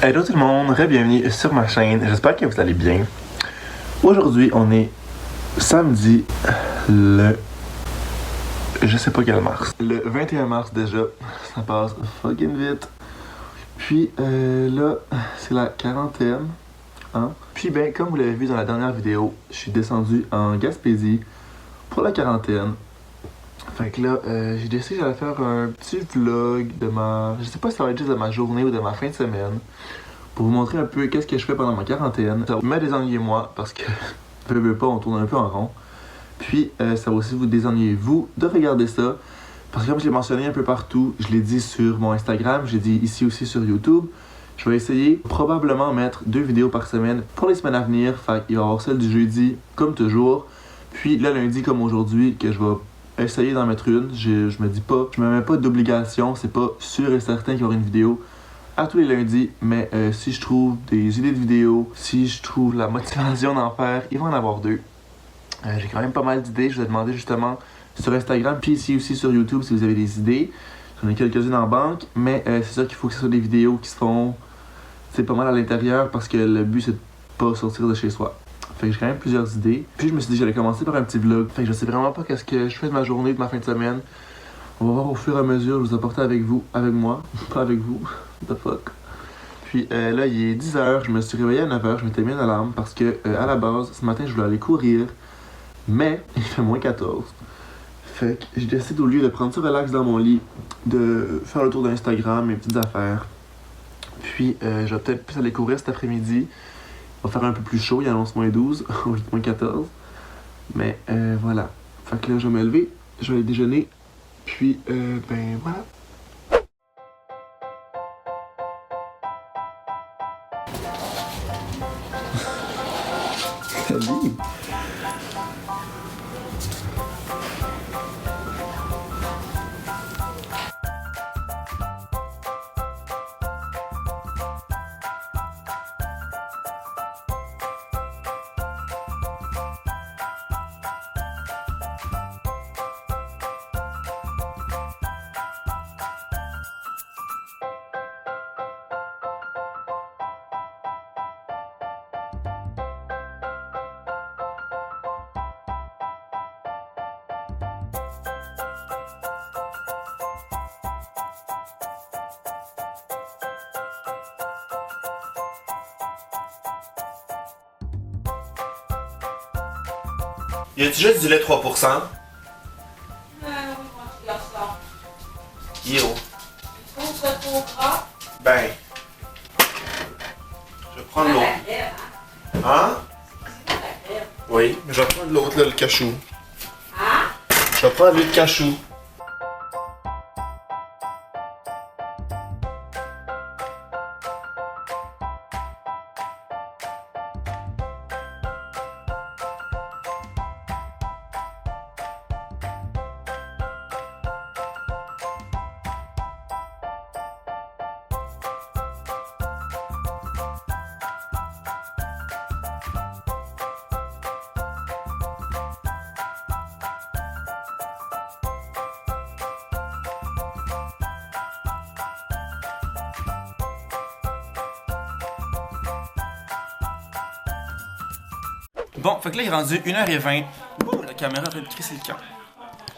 Hello tout le monde, bienvenue sur ma chaîne, j'espère que vous allez bien. Aujourd'hui on est samedi le... je sais pas quel mars. Le 21 mars déjà, ça passe fucking vite. Puis là, c'est la quarantaine. Hein? Puis ben, comme vous l'avez vu dans la dernière vidéo, je suis descendu en Gaspésie pour la quarantaine. Fait que là, j'ai décidé que j'allais faire un petit vlog de ma... Je sais pas si ça va être juste de ma journée ou de ma fin de semaine. Pour vous montrer un peu qu'est-ce que je fais pendant ma quarantaine. Ça va me désennuyer moi, parce que, veux pas, on tourne un peu en rond. Puis, ça va aussi vous désennuyer vous de regarder ça. Parce que comme je l'ai mentionné un peu partout, je l'ai dit sur mon Instagram, j'ai dit ici aussi sur YouTube. Je vais essayer probablement mettre 2 vidéos par semaine pour les semaines à venir. Fait qu'il va y avoir celle du jeudi, comme toujours. Puis le lundi, comme aujourd'hui, que je vais essayer d'en mettre une. Je me dis pas, je me mets pas d'obligation. C'est pas sûr et certain qu'il y aura une vidéo à tous les lundis. Mais si je trouve des idées de vidéos, si je trouve la motivation d'en faire, il va en avoir 2. J'ai quand même pas mal d'idées. Je vous ai demandé justement sur Instagram, puis ici aussi sur YouTube si vous avez des idées. J'en ai quelques-unes en banque, mais c'est sûr qu'il faut que ce soit des vidéos qui se font pas mal à l'intérieur parce que le but c'est de pas sortir de chez soi. Fait que j'ai quand même plusieurs idées. Puis je me suis dit que j'allais commencer par un petit vlog. Fait que je sais vraiment pas qu'est-ce que je fais de ma journée, de ma fin de semaine. On va voir au fur et à mesure, je vous apporter avec vous, avec moi, pas avec vous. What the fuck. Puis là il est 10h, je me suis réveillé à 9h, je m'étais mis une alarme parce que à la base, ce matin je voulais aller courir, mais il fait moins 14. Fait que j'ai décidé au lieu de prendre ça relax dans mon lit, de faire le tour d'Instagram, mes petites affaires. Puis je vais peut-être plus aller courir cet après-midi. Il va faire un peu plus chaud, il annonce moins 12 au lieu de moins 14. Mais voilà. Fait que là je vais me lever, je vais aller déjeuner. Puis ben voilà. Salut! Y a-tu juste du lait 3%? Yo. Ben. Je vais prendre l'autre. Hein? Oui, mais je vais prendre l'autre, là, le cachou. Je vais prendre lui de cachou. Bon, fait que là il est rendu 1h20. Ouh, la caméra est en train de crisser le camp.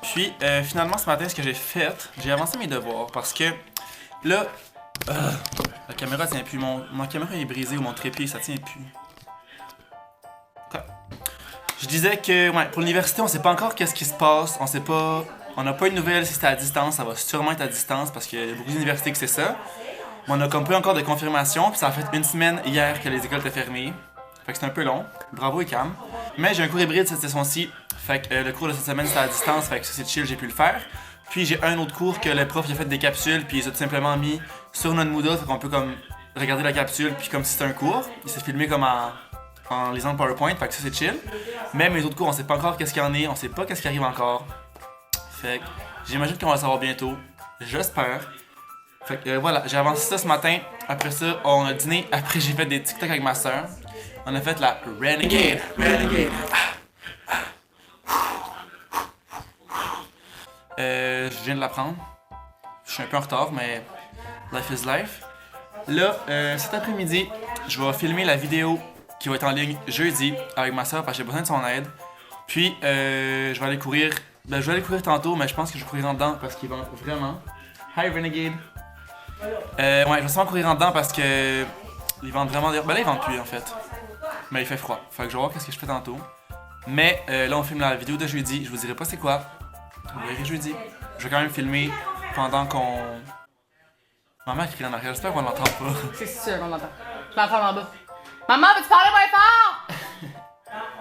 Puis finalement ce matin ce que j'ai fait, j'ai avancé mes devoirs parce que là, la caméra tient plus, ma caméra est brisée ou mon trépied ça tient plus. Okay. Je disais que ouais, pour l'université on sait pas encore qu'est-ce qui se passe, on n'a pas une nouvelle si c'est à distance, ça va sûrement être à distance parce qu'il y a beaucoup d'universités que c'est ça. Mais on n'a comme pas encore de confirmation, puis ça a fait 1 semaine hier que les écoles étaient fermées. Fait que c'est un peu long. Bravo et calme. Mais j'ai un cours hybride cette session-ci. Fait que le cours de cette semaine c'était à distance. Fait que ça c'est chill, j'ai pu le faire. Puis j'ai un autre cours que le prof il a fait des capsules. Puis il a tout simplement mis sur notre Moodle. Fait qu'on peut comme regarder la capsule. Puis comme si c'était un cours. Il s'est filmé comme en lisant le PowerPoint. Fait que ça c'est chill. Mais mes autres cours on sait pas encore qu'est-ce qu'il y en est. On sait pas qu'est-ce qui arrive encore. Fait que j'imagine qu'on va le savoir bientôt. J'espère. Fait que voilà, j'ai avancé ça ce matin. Après ça, on a dîné. Après j'ai fait des TikTok avec ma soeur. On a fait la Renegade. Je viens de l'apprendre. Je suis un peu en retard, mais life is life. Là, cet après-midi, je vais filmer la vidéo qui va être en ligne jeudi avec ma soeur parce que j'ai besoin de son aide. Puis, je vais aller courir. Ben, je vais aller courir tantôt, mais je pense que je vais courir en dedans parce qu'ils vont vraiment. Hi Renegade! Ouais, je vais sûrement courir en dedans parce que. Ils vendent vraiment. Ben là, ils vendent plus en fait. Mais il fait froid. Fait que je vais voir qu'est-ce que je fais tantôt. Mais là, on filme la vidéo de jeudi. Je vous dirai pas c'est quoi. Vous verrez jeudi. Je vais quand même filmer pendant qu'on. Maman crie en arrière, j'espère qu'on l'entend pas. C'est sûr qu'on l'entend. Je l'entends en bas. Maman, veux-tu parler moins fort?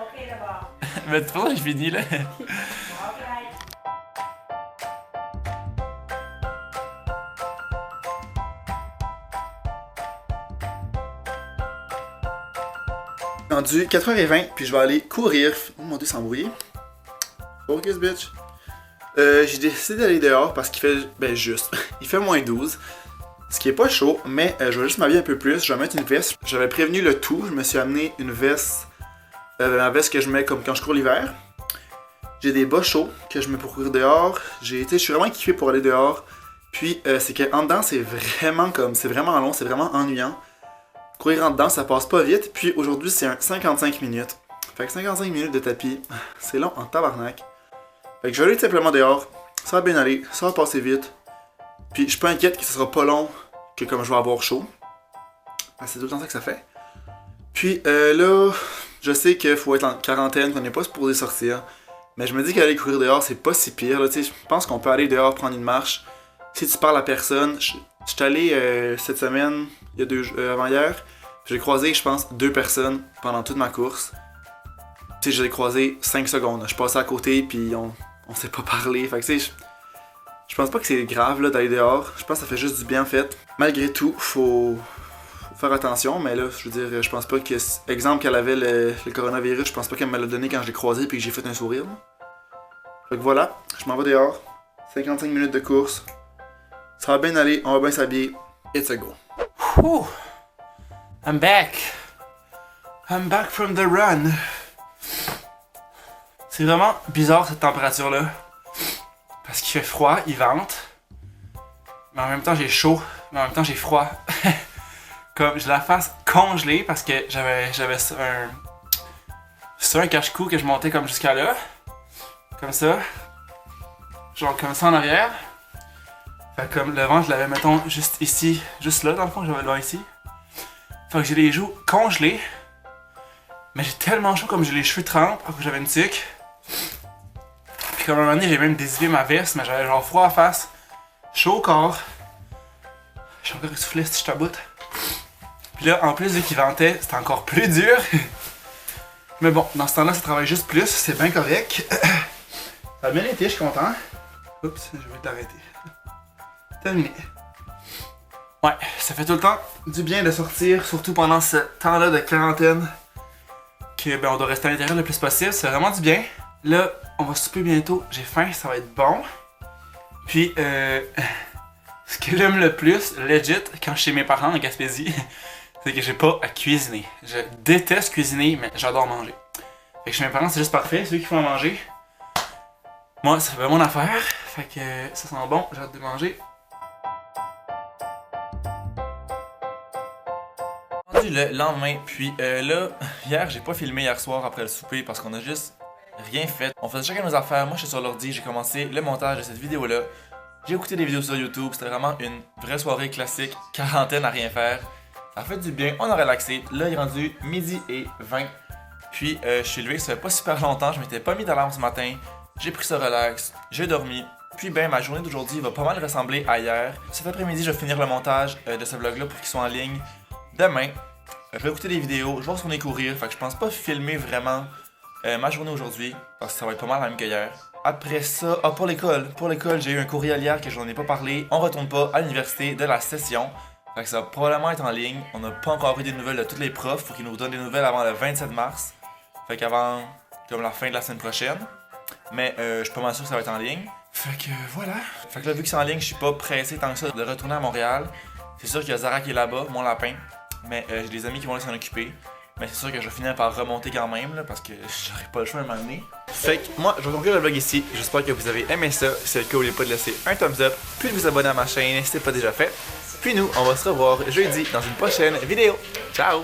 Ok d'abord. Mais c'est pour ça que j'ai fini là. Rendu 4h20, puis je vais aller courir. Oh mon dieu, c'est embrouillé. Focus, bitch. J'ai décidé d'aller dehors parce qu'il fait, ben juste, il fait moins 12. Ce qui est pas chaud, mais je vais juste m'habiller un peu plus. Je vais mettre une veste. J'avais prévenu le tout. Je me suis amené une veste, la veste que je mets comme quand je cours l'hiver. J'ai des bas chauds que je mets pour courir dehors. Je suis vraiment équipé pour aller dehors. Puis c'est qu'en dedans, c'est vraiment long, c'est vraiment ennuyant. Courir en dedans, ça passe pas vite. Puis aujourd'hui, c'est un 55 minutes. Fait que 55 minutes de tapis, c'est long en tabarnak. Fait que je vais aller tout simplement dehors. Ça va bien aller, ça va passer vite. Puis je suis pas inquiète que ce sera pas long, que comme je vais avoir chaud. C'est tout le temps ça que ça fait. Puis là, je sais qu'il faut être en quarantaine, qu'on n'est pas supposé sortir. Mais je me dis qu'aller courir dehors, c'est pas si pire. Là, je pense qu'on peut aller dehors prendre une marche. Si tu parles à personne, je suis allé cette semaine, il y a avant-hier. J'ai croisé, je pense, 2 personnes pendant toute ma course. Tu sais, je l'ai croisé 5 secondes. Je passais à côté, puis on s'est pas parlé. Fait que tu sais, je pense pas que c'est grave là, d'aller dehors. Je pense que ça fait juste du bien en fait. Malgré tout, faut faire attention. Mais là, je veux dire, je pense pas que. Exemple qu'elle avait le coronavirus, je pense pas qu'elle me l'a donné quand je l'ai croisé puis que j'ai fait un sourire. Là. Fait que voilà, je m'en vais dehors. 55 minutes de course. Ça va bien aller, on va bien s'habiller. It's a go. Whew. I'm back. I'm back from the run. C'est vraiment bizarre cette température-là. Parce qu'il fait froid, il vente. Mais en même temps, j'ai chaud. Mais en même temps, j'ai froid. Comme j'ai la face congelée parce que j'avais un cache-cou que je montais comme jusqu'à là. Comme ça. Genre comme ça en arrière. Fait comme le vent, je l'avais, mettons, juste ici. Juste là, dans le fond, j'avais le vent ici. Fait que j'ai les joues congelées. Mais j'ai tellement chaud comme j'ai les cheveux trempés parce que j'avais une tuque. Puis comme à un moment donné, j'ai même désillé ma veste, mais j'avais genre froid à face. Chaud au corps. Je suis encore essoufflé si je t'aboute. Puis là, en plus, vu qu'il ventait, c'était encore plus dur. Mais bon, dans ce temps-là, ça travaille juste plus, c'est bien correct. Ça a bien été, je suis content. Oups, je vais t'arrêter. Terminé. Ouais, ça fait tout le temps du bien de sortir, surtout pendant ce temps-là de quarantaine. Que ben on doit rester à l'intérieur le plus possible, c'est vraiment du bien. Là, on va souper bientôt, j'ai faim, ça va être bon. Puis, ce que j'aime le plus, legit, quand je suis chez mes parents en Gaspésie, c'est que j'ai pas à cuisiner. Je déteste cuisiner, mais j'adore manger. Fait que chez mes parents, c'est juste parfait, c'est eux qui font à manger. Moi, ça fait mon affaire, fait que ça sent bon, j'ai hâte de manger. Le lendemain, puis là, hier, j'ai pas filmé hier soir après le souper parce qu'on a juste rien fait. On faisait chacun nos affaires, moi je suis sur l'ordi, j'ai commencé le montage de cette vidéo-là. J'ai écouté des vidéos sur YouTube, c'était vraiment une vraie soirée classique, quarantaine à rien faire. Ça a fait du bien, on a relaxé. Là, il est rendu 12h20. Puis je suis levé, ça fait pas super longtemps, je m'étais pas mis d'alarme ce matin. J'ai pris ça relax, j'ai dormi. Puis ben, ma journée d'aujourd'hui va pas mal ressembler à hier. Cet après-midi, je vais finir le montage de ce vlog-là pour qu'il soit en ligne demain. Je vais écouter des vidéos, je vais retourner courir, fait que je pense pas filmer vraiment ma journée aujourd'hui, parce que ça va être pas mal la même que hier. Après ça, pour l'école, j'ai eu un courriel hier que je n'en ai pas parlé, on retourne pas à l'université de la session, fait que ça va probablement être en ligne, on n'a pas encore eu des nouvelles de tous les profs, faut qu'ils nous donnent des nouvelles avant le 27 mars, fait qu'avant, comme la fin de la semaine prochaine, mais je suis pas mal sûr que ça va être en ligne. Fait que voilà, fait que là vu que c'est en ligne, je suis pas pressé tant que ça de retourner à Montréal, c'est sûr qu'il y a Zara qui est là-bas, mon lapin. Mais j'ai des amis qui vont s'en occuper. Mais c'est sûr que je vais finir par remonter quand même là, parce que j'aurai pas le choix à un moment donné. Fait que moi, je vais conclure le vlog ici. J'espère que vous avez aimé ça. Si c'est le cas, n'oubliez pas de laisser un thumbs up, puis de vous abonner à ma chaîne si ce n'est pas déjà fait. Puis nous, on va se revoir jeudi dans une prochaine vidéo. Ciao!